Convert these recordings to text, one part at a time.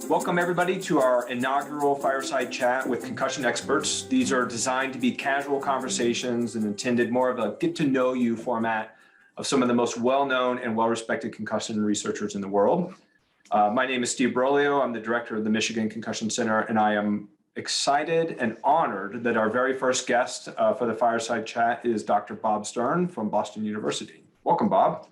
Welcome everybody to our inaugural Fireside Chat with concussion experts. These are designed to be casual conversations and intended more of a get to know you format of some of the most well-known and well-respected concussion researchers in the world. My name is Steve Broglio. I'm the director of the Michigan Concussion Center, and I am excited and honored that our very first guest for the Fireside Chat is Dr. Bob Stern from Boston University. Welcome, Bob.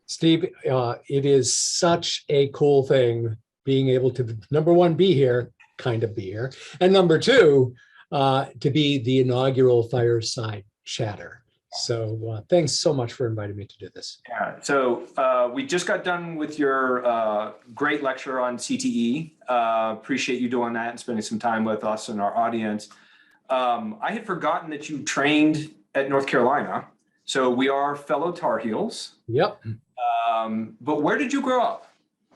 Steve, it is such a cool thing being able to, number one, be here, and number two, to be the inaugural Fireside Chatter. So thanks so much for inviting me to do this. Yeah, so we just got done with your great lecture on CTE. Appreciate you doing that and spending some time with us and our audience. I had forgotten that you trained at North Carolina. So we are fellow Tar Heels. Yep. But where did you grow up?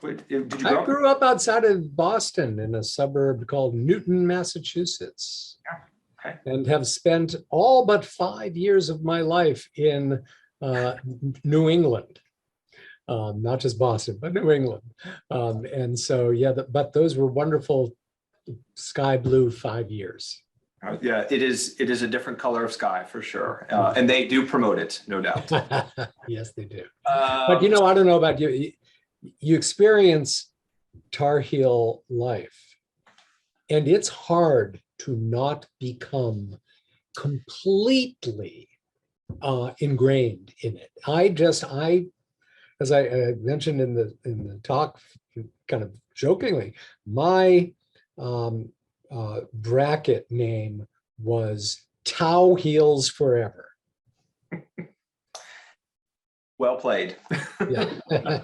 I grew up outside of Boston in a suburb called Newton, Massachusetts. Yeah. Okay. And have spent all but 5 years of my life in New England. Not just Boston, but New England. And so, yeah, but those were wonderful sky blue 5 years. Yeah, it is a different color of sky for sure. And they do promote it, no doubt. Yes, they do. But you know, I don't know about you. You experience Tar Heel life, and it's hard to not become completely ingrained in it. As I mentioned in the talk, kind of jokingly, my bracket name was Tow Heels Forever. Well played. Yeah.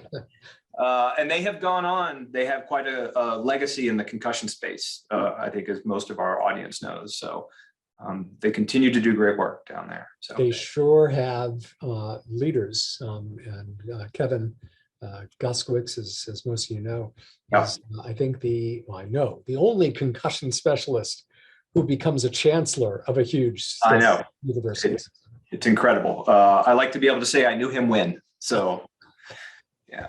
And they have gone on, they have quite a legacy in the concussion space, I think, as most of our audience knows. So they continue to do great work down there. So they sure have leaders. And Kevin Guskowitz, as most of you know, is, I think the only concussion specialist who becomes a chancellor of a huge university. It's incredible. I like to be able to say I knew him when. So, yeah.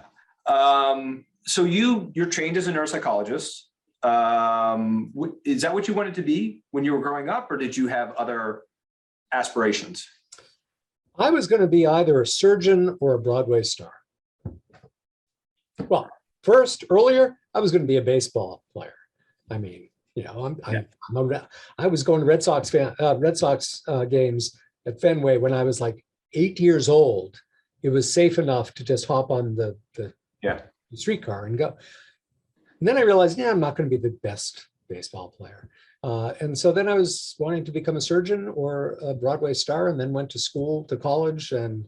So you're trained as a neuropsychologist. Is that what you wanted to be when you were growing up, or did you have other aspirations? I was going to be either a surgeon or a Broadway star. Well, earlier, I was going to be a baseball player. I mean, you know, I was going to Red Sox games at Fenway when I was like 8 years old. It was safe enough to just hop on the streetcar and go. And then I realized, I'm not going to be the best baseball player. And so then I was wanting to become a surgeon or a Broadway star, and then went to college and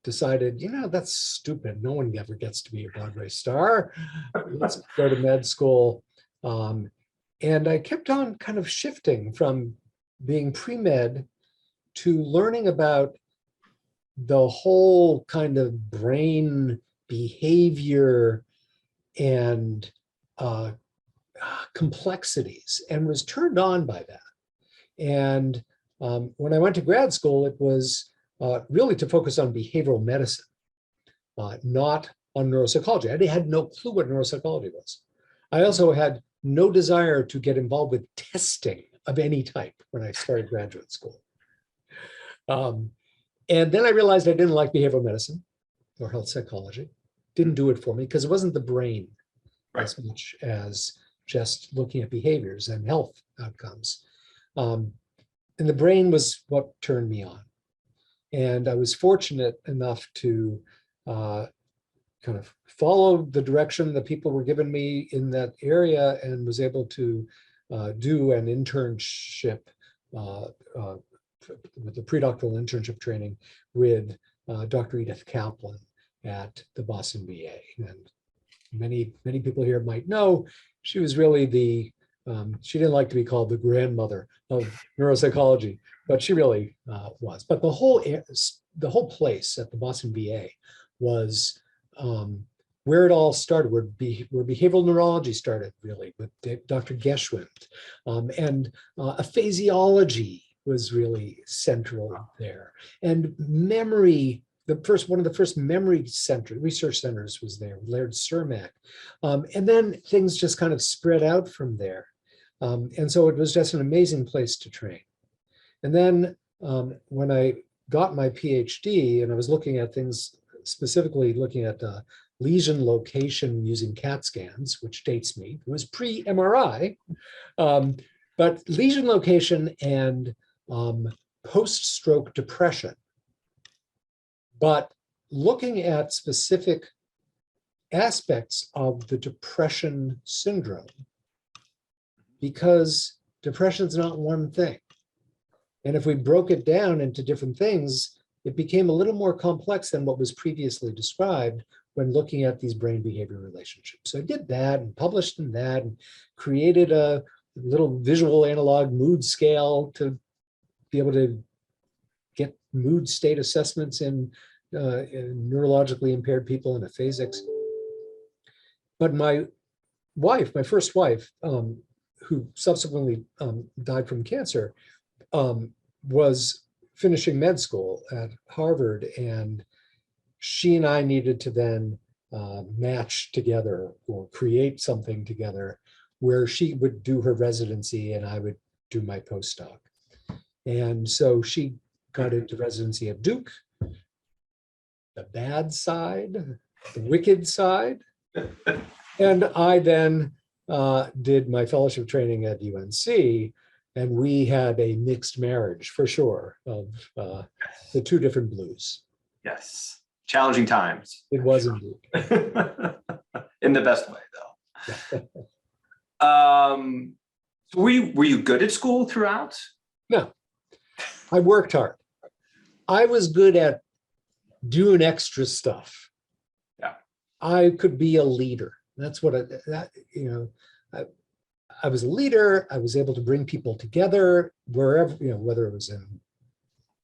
decided, that's stupid. No one ever gets to be a Broadway star. Let's go to med school. And I kept on kind of shifting from being pre-med to learning about the whole kind of brain behavior and complexities, and was turned on by that. And when I went to grad school, it was really to focus on behavioral medicine, not on neuropsychology. I had no clue what neuropsychology was. I also had no desire to get involved with testing of any type when I started graduate school. And then I realized I didn't like behavioral medicine or health psychology. Didn't do it for me because it wasn't the brain as much as just looking at behaviors and health outcomes. And the brain was what turned me on. And I was fortunate enough to kind of follow the direction that people were giving me in that area, and was able to do an internship with the pre-doctoral internship training with Dr. Edith Kaplan at the Boston VA. And many people here might know she was really she didn't like to be called the grandmother of neuropsychology, but she really was. But the whole place at the Boston VA was where it all started, where behavioral neurology started, really, with Dr. Geschwind. And aphasiology was really central there. And memory one of the first memory research centers was there, Laird Cermak. And then things just kind of spread out from there. And so it was just an amazing place to train. And then when I got my PhD and I was looking at things, specifically looking at lesion location using CAT scans, which dates me, it was pre-MRI, but lesion location and post-stroke depression. But looking at specific aspects of the depression syndrome, because depression is not one thing. And if we broke it down into different things, it became a little more complex than what was previously described when looking at these brain behavior relationships. So I did that and published in that and created a little visual analog mood scale to be able to get mood state assessments in neurologically impaired people and aphasics. But my first wife, who subsequently died from cancer, was finishing med school at Harvard, and she and I needed to then match together or create something together where she would do her residency and I would do my postdoc. And so she got into residency at Duke, the bad side, the wicked side. And I then did my fellowship training at UNC, and we had a mixed marriage for sure of the two different blues. Yes, challenging times. It was indeed. In the best way, though. So were you good at school throughout? No, I worked hard. I was good at doing extra stuff. Yeah, I could be a leader. That's what I was a leader. I was able to bring people together wherever, whether it was in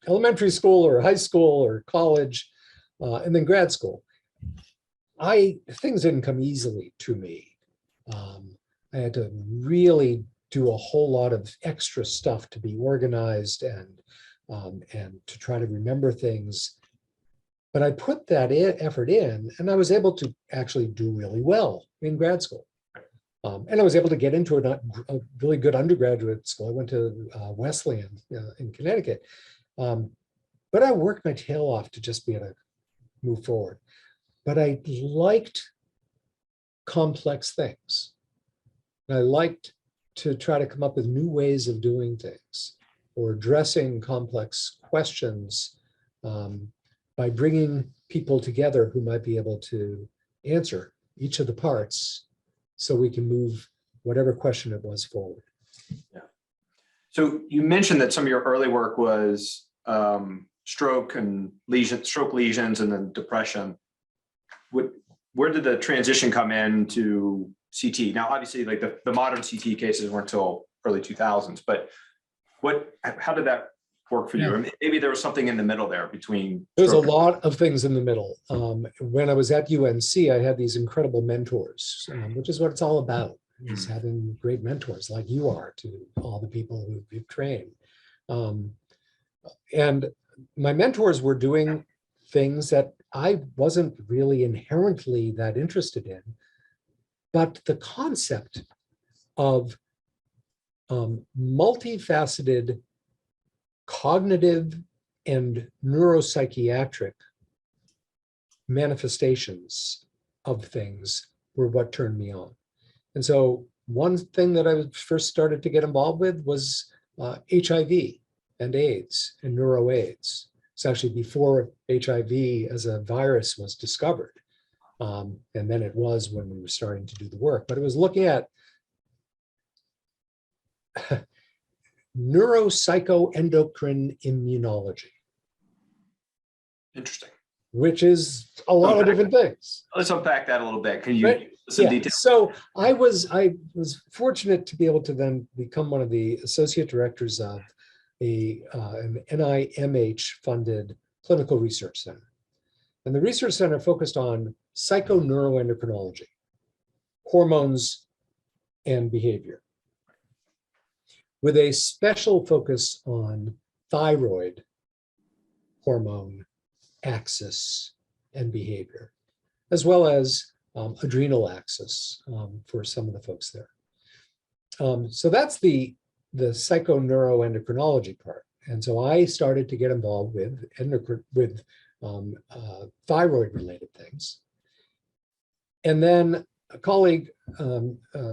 elementary school or high school or college, and then grad school. Things didn't come easily to me. I had to really do a whole lot of extra stuff to be organized and to try to remember things. But I put that effort in, and I was able to actually do really well in grad school. And I was able to get into a really good undergraduate school. I went to Wesleyan in Connecticut. But I worked my tail off to just be able to move forward. But I liked complex things. I liked to try to come up with new ways of doing things or addressing complex questions by bringing people together who might be able to answer each of the parts so we can move whatever question it was forward. Yeah. So you mentioned that some of your early work was stroke lesions and then depression. Where did the transition come in to CT? Now, obviously, like the modern CT cases weren't until early 2000s, but how did that work for you? Or maybe there was something in the middle there between. There's a lot of things in the middle. When I was at UNC, I had these incredible mentors, which is what it's all about, is having great mentors like you are to all the people who you've trained. And my mentors were doing things that I wasn't really inherently that interested in, but the concept of multifaceted cognitive and neuropsychiatric manifestations of things were what turned me on. And so one thing that I first started to get involved with was HIV and AIDS and neuroAIDS. It's actually before HIV as a virus was discovered. And then it was when we were starting to do the work, but it was looking at neuropsychoendocrine immunology. Interesting. Which is a lot of different things. Let's unpack that a little bit. Can you give some details? So I was fortunate to be able to then become one of the associate directors of an NIMH-funded clinical research center. And the research center focused on psychoneuroendocrinology, hormones, and behavior, with a special focus on thyroid hormone axis and behavior, as well as adrenal axis for some of the folks there. So that's the psychoneuroendocrinology part. And so I started to get involved with thyroid-related things. And then a colleague,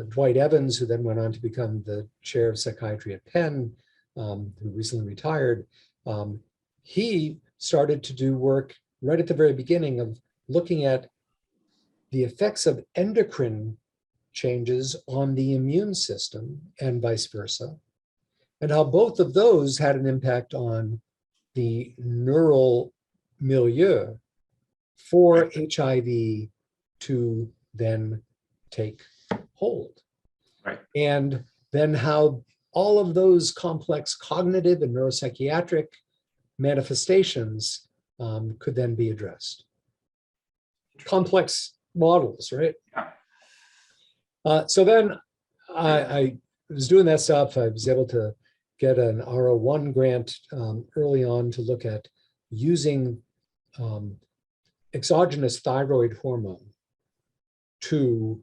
Dwight Evans, who then went on to become the chair of psychiatry at Penn, who recently retired, he started to do work right at the very beginning of looking at the effects of endocrine changes on the immune system and vice versa, and how both of those had an impact on the neural milieu for HIV to then take hold. Right. And then how all of those complex cognitive and neuropsychiatric manifestations could then be addressed. Complex models, right? Yeah. So then I was doing that stuff. I was able to get an R01 grant early on to look at using exogenous thyroid hormone to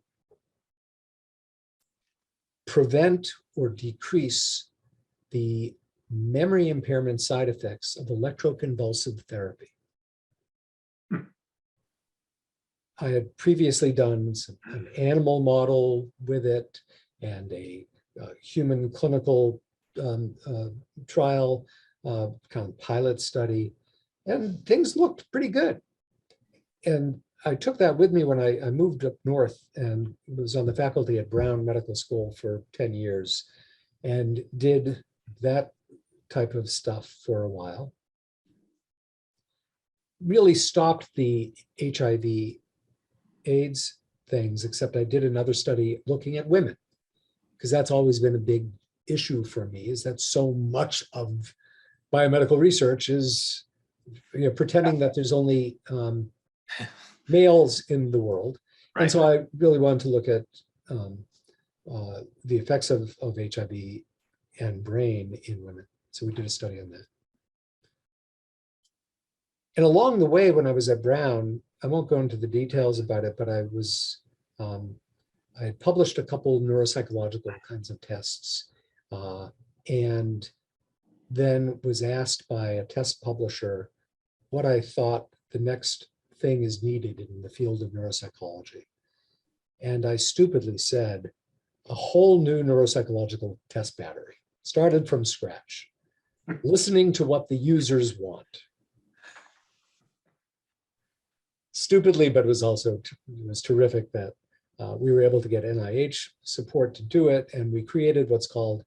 prevent or decrease the memory impairment side effects of electroconvulsive therapy. I had previously done an animal model with it and a human clinical trial, kind of pilot study, and things looked pretty good. And I took that with me when I moved up north and was on the faculty at Brown Medical School for 10 years and did that type of stuff for a while. Really stopped the HIV AIDS things, except I did another study looking at women, because that's always been a big issue for me, is that so much of biomedical research is pretending that there's only males in the world. Right. And so I really wanted to look at the effects of HIV and brain in women. So we did a study on that. And along the way, when I was at Brown, I won't go into the details about it, but I had published a couple neuropsychological kinds of tests, and then was asked by a test publisher what I thought the next thing is needed in the field of neuropsychology. And I stupidly said, a whole new neuropsychological test battery, started from scratch, listening to what the users want. Stupidly, but it was terrific that we were able to get NIH support to do it. And we created what's called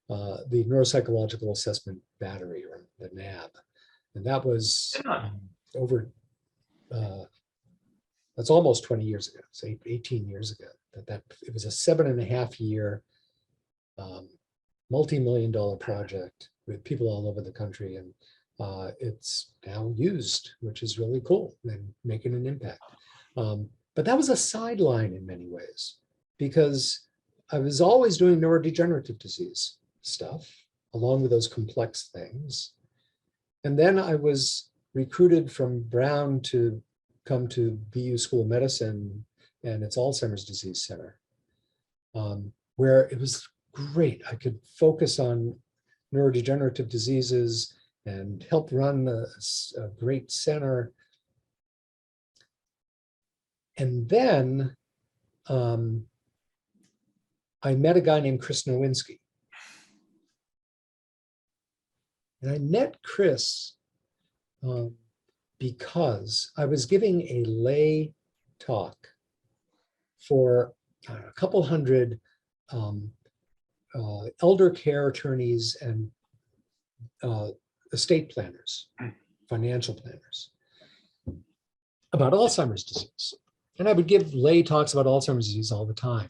the Neuropsychological Assessment Battery, or the NAB. And that was that's almost 20 years ago, so 18 years ago. It was a 7.5-year multi-million-dollar project with people all over the country. And it's now used, which is really cool and making an impact. But that was a sideline in many ways, because I was always doing neurodegenerative disease stuff along with those complex things. And then I was recruited from Brown to come to BU School of Medicine and its Alzheimer's Disease Center, where it was great. I could focus on neurodegenerative diseases and help run a great center. And then I met a guy named Chris Nowinski. And I met Chris because I was giving a lay talk for a couple hundred elder care attorneys and estate planners, financial planners, about Alzheimer's disease. And I would give lay talks about Alzheimer's disease all the time.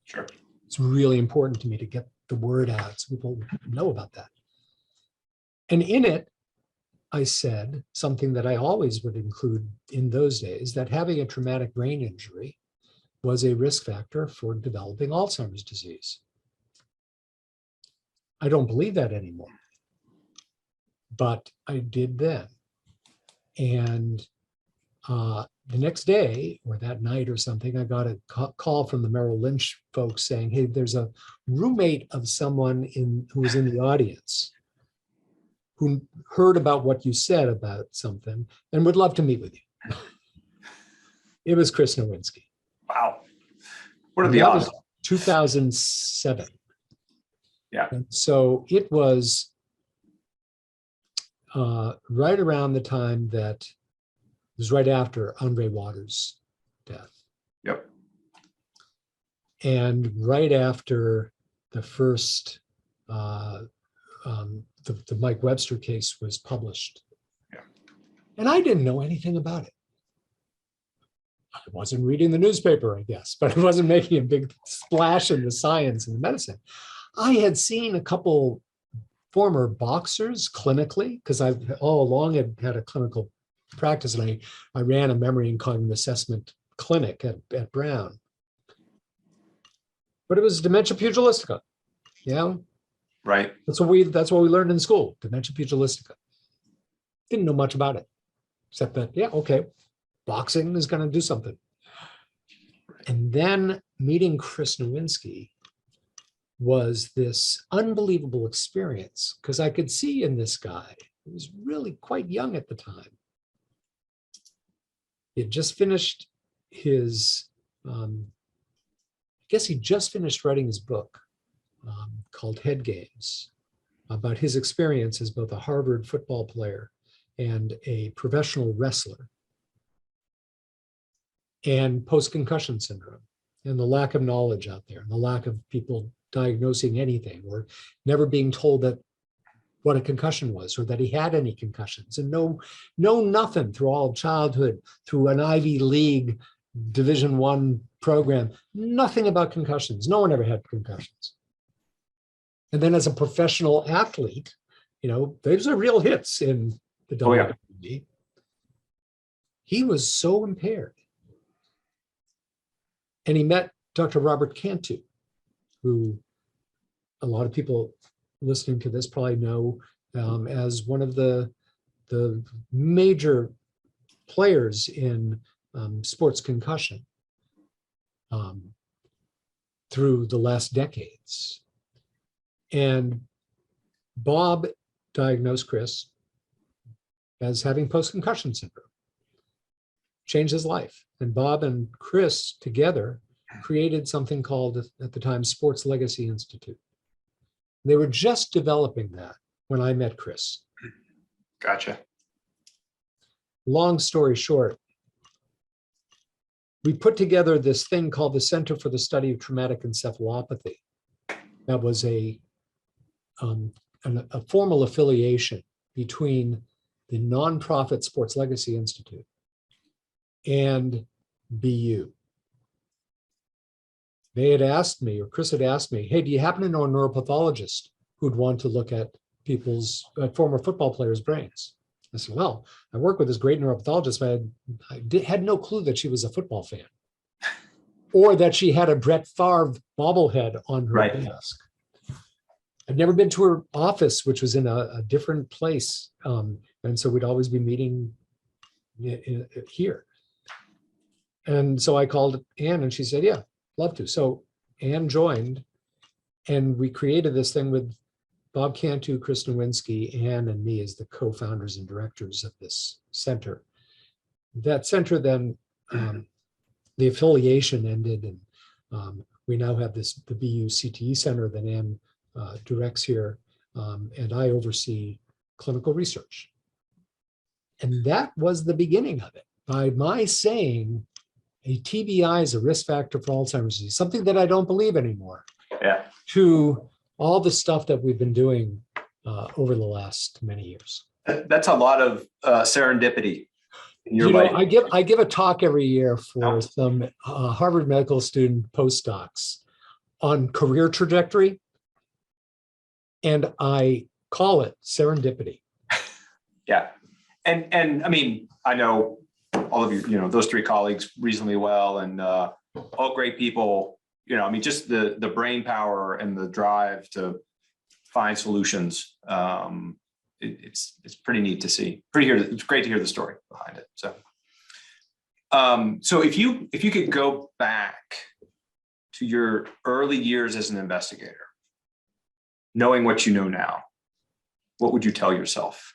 Sure. It's really important to me to get the word out so people know about that. And in it, I said something that I always would include in those days, that having a traumatic brain injury was a risk factor for developing Alzheimer's disease. I don't believe that anymore, but I did then. And the next day or that night or something, I got a call from the Merrill Lynch folks saying, hey, there's a roommate of someone who was in the audience who heard about what you said about something and would love to meet with you. It was Chris Nowinski. Wow. What are And the that odds? was 2007. Yeah. And so it was right around the time that it was right after Andre Waters' death. Yep. And right after the first, the Mike Webster case was published. Yeah. And I didn't know anything about it. I wasn't reading the newspaper, I guess, but I wasn't making a big splash in the science and the medicine. I had seen a couple former boxers clinically, because I've all along had a clinical practice, and I ran a memory and cognitive assessment clinic at Brown. But it was dementia pugilistica, Right. That's what we learned in school, dementia pugilistica. Didn't know much about it, except that, okay, boxing is going to do something. And then meeting Chris Nowinski was this unbelievable experience, because I could see in this guy, he was really quite young at the time. He had just finished his, I guess he just finished writing his book called Head Games, about his experience as both a Harvard football player and a professional wrestler, and post-concussion syndrome, and the lack of knowledge out there, and the lack of people diagnosing anything, or never being told that what a concussion was, or that he had any concussions, and know nothing through all of childhood, through an Ivy League Division I program, nothing about concussions. No one ever had concussions. And then as a professional athlete, those are real hits in the WWE. He was so impaired. And he met Dr. Robert Cantu, who a lot of people listening to this probably know as one of the major players in sports concussion through the last decades. And Bob diagnosed Chris as having post-concussion syndrome. Changed his life. And Bob and Chris together created something called, at the time, Sports Legacy Institute. They were just developing that when I met Chris. Gotcha. Long story short, we put together this thing called the Center for the Study of Traumatic Encephalopathy. That was a formal affiliation between the nonprofit Sports Legacy Institute and BU. They had asked me, or Chris had asked me, hey, do you happen to know a neuropathologist who'd want to look at people's former football players' brains? I said, well, I work with this great neuropathologist, but I had no clue that she was a football fan, or that she had a Brett Favre bobblehead on her desk. I'd never been to her office, which was in a different place. And so we'd always be meeting here. And so I called Ann, and she said, yeah, love to. So Ann joined, and we created this thing with Bob Cantu, Chris Nowinski, Ann, and me as the co-founders and directors of this center. That center then, the affiliation ended, and we now have the BU CTE Center that Ann directs here, and I oversee clinical research. And that was the beginning of it. By my saying a TBI is a risk factor for Alzheimer's disease, something that I don't believe anymore, to all the stuff that we've been doing over the last many years. That's a lot of serendipity in your life. I give a talk every year for some Harvard medical student postdocs on career trajectory, and I call it serendipity. Yeah. And I mean, I know all of you, those three colleagues reasonably well, and all great people, I mean, just the brain power and the drive to find solutions it's pretty neat to see. It's great to hear the story behind it. So, so if you could go back to your early years as an investigator, knowing what you know now, what would you tell yourself?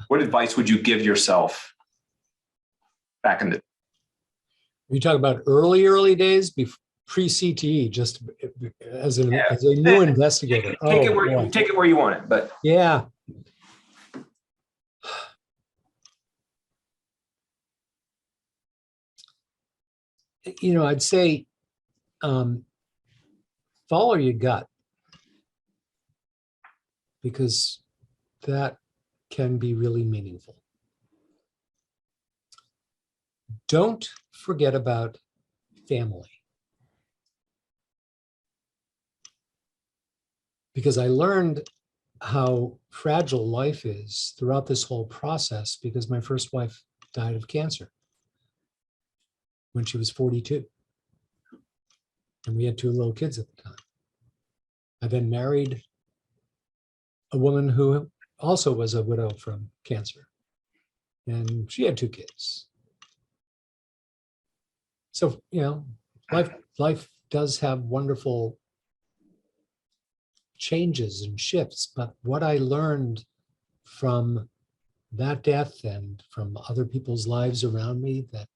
What advice would you give yourself back in the? You talk about early days, pre-CTE, just as a new investigator. Take it where you want it, but yeah. I'd say follow your gut, because that can be really meaningful. Don't forget about family, because I learned how fragile life is throughout this whole process, because my first wife died of cancer when she was 42. And we had 2 little kids at the time. I then married a woman who also was a widow from cancer, and she had 2 kids. So, life does have wonderful changes and shifts, but what I learned from that death and from other people's lives around me, that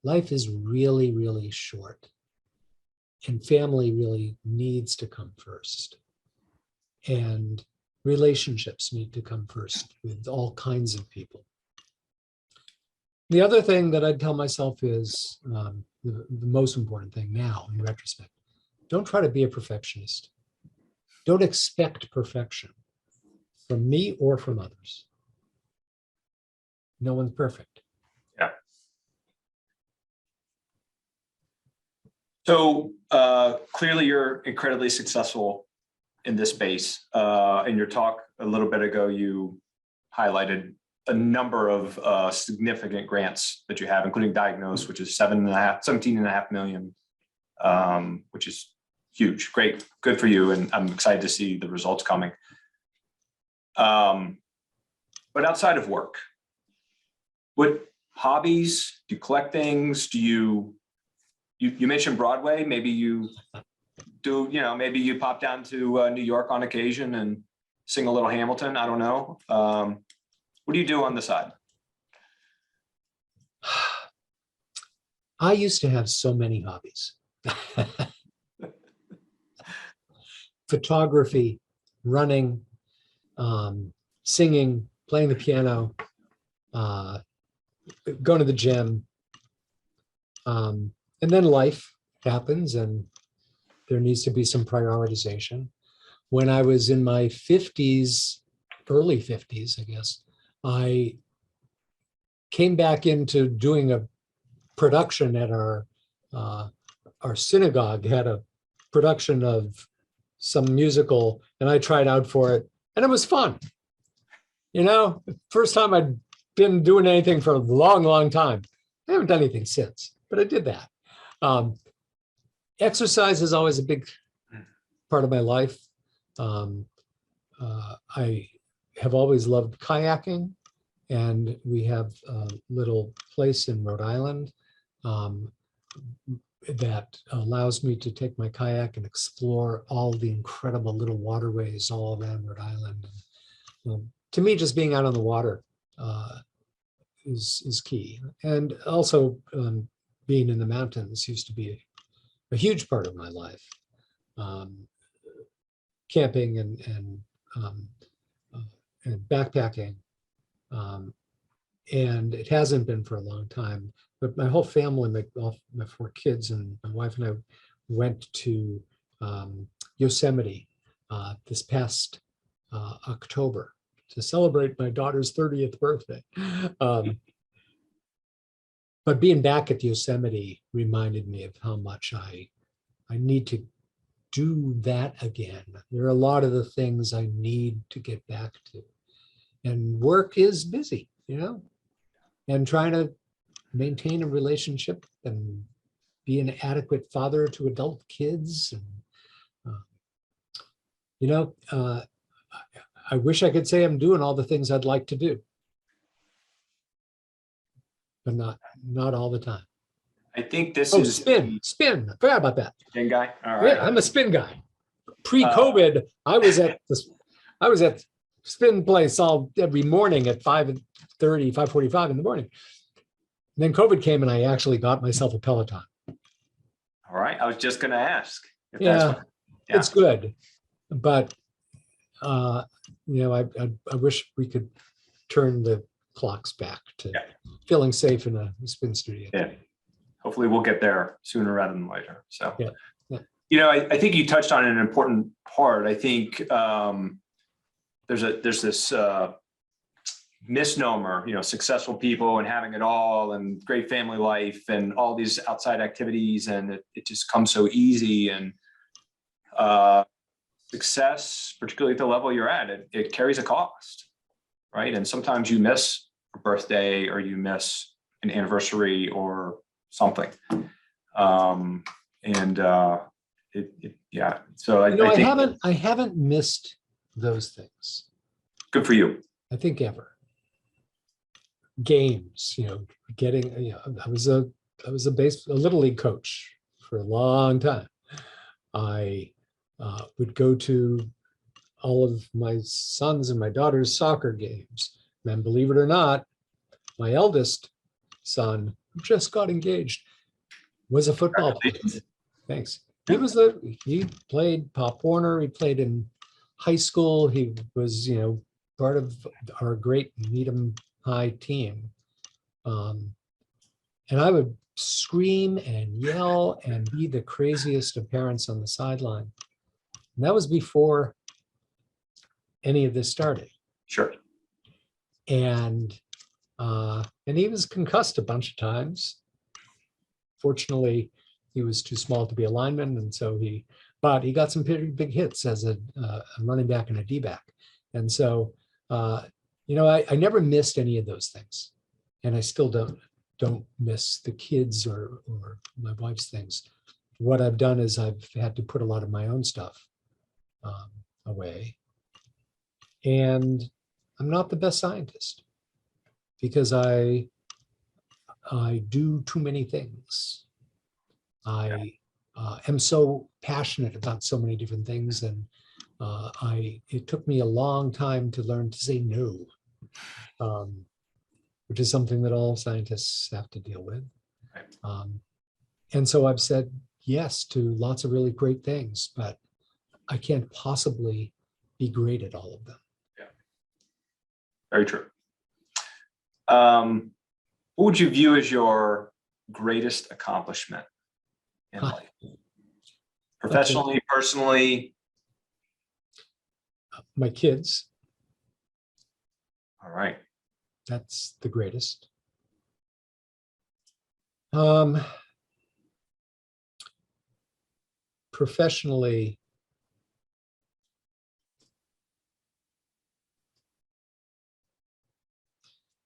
life is really, really short, and family really needs to come first, and relationships need to come first with all kinds of people. The other thing that I'd tell myself is the most important thing now in retrospect: don't try to be a perfectionist. Don't expect perfection from me or from others. No one's perfect. Yeah. So clearly you're incredibly successful in this space. In your talk a little bit ago, you highlighted a number of significant grants that you have, including Diagnose, which is 17.5 million, which is huge. Great, good for you. And I'm excited to see the results coming. But outside of work, what hobbies do you collect things? Do you mentioned Broadway? Maybe you do, maybe you pop down to New York on occasion and sing a little Hamilton. I don't know. What do you do on the side? I used to have so many hobbies. Photography, running, singing, playing the piano, going to the gym. And then life happens and there needs to be some prioritization. When I was in my 50s, early 50s, I guess, I came back into doing a production at our synagogue had a production of some musical, and I tried out for it, and it was fun. First time I'd been doing anything for a long, long time. I haven't done anything since, but I did that. Exercise is always a big part of my life. I have always loved kayaking, and we have a little place in Rhode Island that allows me to take my kayak and explore all the incredible little waterways all around Rhode Island. To me, just being out on the water is key. And also being in the mountains used to be a huge part of my life. Camping and backpacking. And it hasn't been for a long time, but my whole family, my 4 kids and my wife and I went to Yosemite this past October to celebrate my daughter's 30th birthday. But being back at Yosemite reminded me of how much I need to do that again. There are a lot of the things I need to get back to. And work is busy, and trying to maintain a relationship and be an adequate father to adult kids. And, I wish I could say I'm doing all the things I'd like to do, but not all the time. I think this Oh, is spin. I forgot about that. spin guy. All Yeah, right. I'm a spin guy. Pre-COVID, I was at spin place every morning at 5:30, 5:45 in the morning. And then COVID came and I actually got myself a Peloton. All right. I was just going to ask if Yeah, that's what, it's good. But, I wish we could turn the clocks back to feeling safe in a spin studio. yeah. Hopefully we'll get there sooner rather than later. So, Yeah. I think you touched on an important part. I think there's this misnomer, successful people and having it all and great family life and all these outside activities, and it just comes so easy. And success, particularly at the level you're at, it carries a cost, right? And sometimes you miss a birthday or you miss an anniversary or something. So I think I haven't missed those things. good for you. I think ever. Games, I was a little league coach for a long time. I would go to all of my sons and my daughter's soccer games. And believe it or not, my eldest son, who just got engaged, was a football player. Thanks. He played Pop Warner. He played in high school. He was, part of our great Needham High team. And I would scream and yell and be the craziest of parents on the sideline. And that was before any of this started. Sure. And he was concussed a bunch of times. Fortunately, he was too small to be a lineman, and so but he got some pretty big hits as a running back and a D-back. And so, I never missed any of those things, and I still don't miss the kids or my wife's things. What I've done is I've had to put a lot of my own stuff away, and I'm not the best scientist because I do too many things. I am so passionate about so many different things, and it took me a long time to learn to say no, which is something that all scientists have to deal with. Right. And so I've said yes to lots of really great things, but I can't possibly be great at all of them. Yeah, very true. What would you view as your greatest accomplishment in life? Professionally, personally? My kids. All right. That's the greatest. Professionally,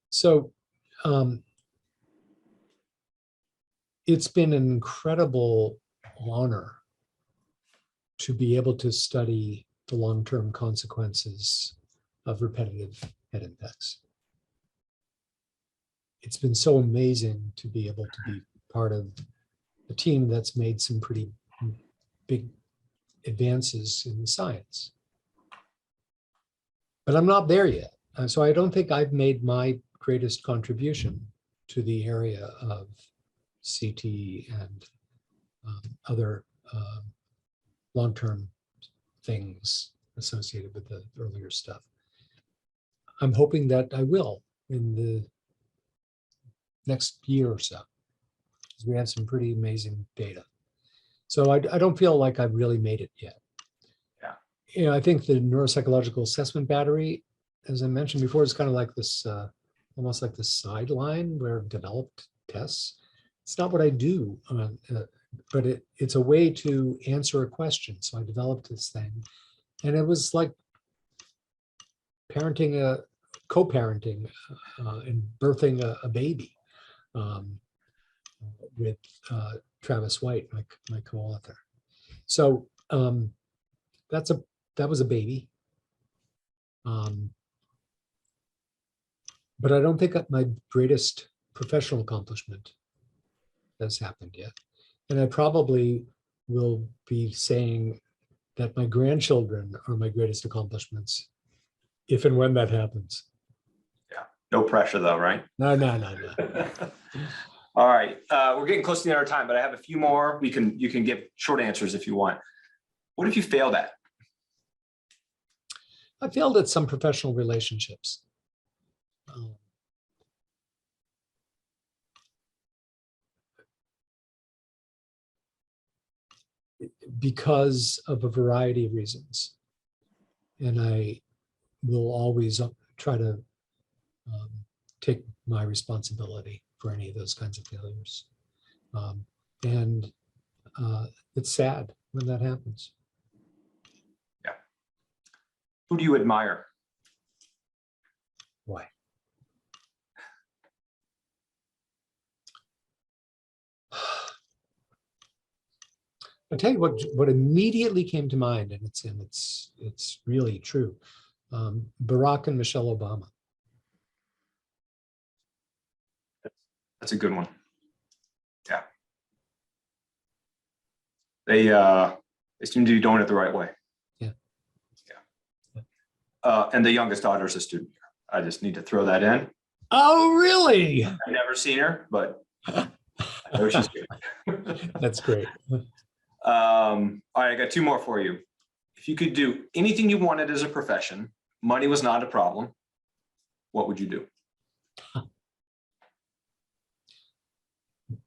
so it's been an incredible honor to be able to study the long-term consequences of repetitive head impacts. It's been so amazing to be able to be part of a team that's made some pretty big advances in the science. But I'm not there yet. So I don't think I've made my greatest contribution to the area of CT and other long-term things associated with the earlier stuff. I'm hoping that I will in the next year or so, because we have some pretty amazing data. So I don't feel like I've really made it yet. Yeah. I think the neuropsychological assessment battery, as I mentioned before, is kind of like this, almost like the sideline where I've developed tests. It's not what I do, but it's a way to answer a question. So I developed this thing, and it was like parenting, co-parenting, and birthing a baby with Travis White, my co-author. So that was a baby. But I don't think that my greatest professional accomplishment has happened yet. And I probably will be saying that my grandchildren are my greatest accomplishments, if and when that happens. Yeah, no pressure though, right? No. All right, we're getting close to the end of our time, but I have a few more. You can give short answers if you want. What have you failed at? I failed at some professional relationships. Because of a variety of reasons. And I will always try to take my responsibility for any of those kinds of failures. And it's sad when that happens. Yeah. Who do you admire? Why? I'll tell you what immediately came to mind, and it's really true. Barack and Michelle Obama. That's a good one. Yeah. They seem to be doing it the right way. Yeah. Yeah. And the youngest daughter is a student. I just need to throw that in. Oh, really? I've never seen her, but I know she's good. That's great. All right, I got two more for you. If you could do anything you wanted as a profession, money was not a problem, what would you do?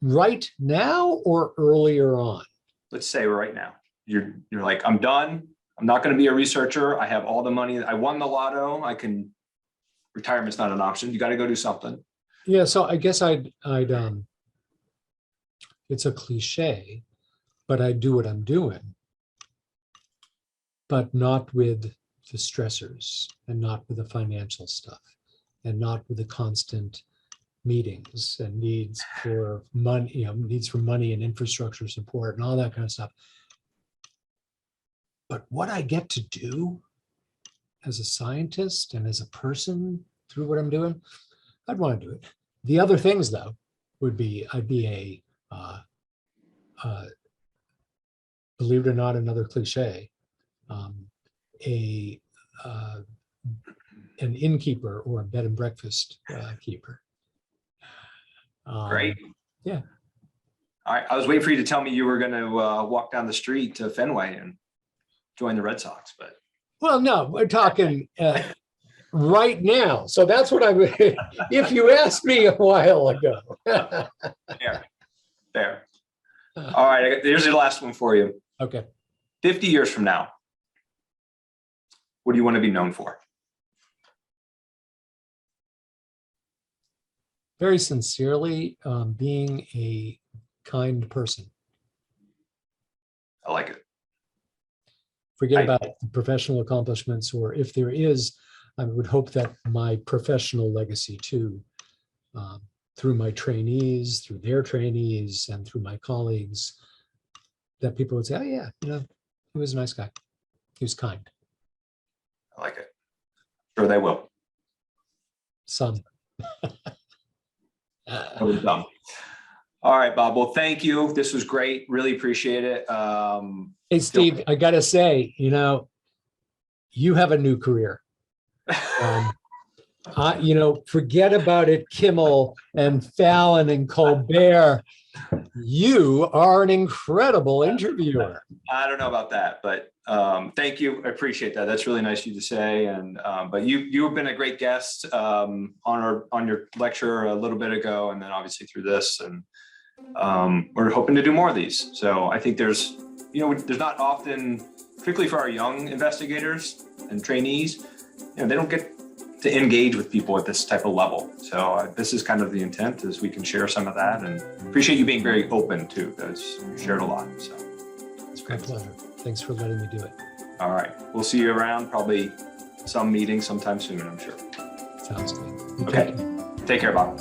Right now or earlier on? Let's say right now. You're like, I'm done. I'm not going to be a researcher. I have all the money. I won the lotto. Retirement's not an option. You got to go do something. Yeah, so I guess I'd it's a cliche, but I do what I'm doing, but not with the stressors and not with the financial stuff and not with the constant meetings and needs for money, needs for money and infrastructure support and all that kind of stuff. But what I get to do as a scientist and as a person through what I'm doing, I'd want to do it. The other things though would be, I'd be believe it or not, another cliche, an innkeeper or a bed and breakfast keeper. Great. Yeah. All right. I was waiting for you to tell me you were going to walk down the street to Fenway and join the Red Sox, but. Well, no, we're talking right now. So that's what I would, if you asked me a while ago. Fair. All right. Here's the last one for you. Okay. 50 years from now, what do you want to be known for? Very sincerely, being a kind person. I like it. Forget about the professional accomplishments, or if there is, I would hope that my professional legacy too, through my trainees, through their trainees, and through my colleagues, that people would say, oh yeah, he was a nice guy. He was kind. I like it. Sure they will. Some. All right, Bob. Well, thank you. This was great. Really appreciate it. Hey, Steve, I got to say, you have a new career. Forget about it, Kimmel and Fallon and Colbert. You are an incredible interviewer. I don't know about that, but thank you. I appreciate that. That's really nice of you to say. And but you've been a great guest on your lecture a little bit ago, and then obviously through this, and we're hoping to do more of these. So I think there's not often, particularly for our young investigators and trainees, they don't get to engage with people at this type of level. So this is kind of the intent, is we can share some of that, and appreciate you being very open too, because you shared a lot. So it's my pleasure. Thanks for letting me do it. All right. We'll see you around, probably some meeting sometime soon, I'm sure. Sounds good. Okay. Take care, Bob.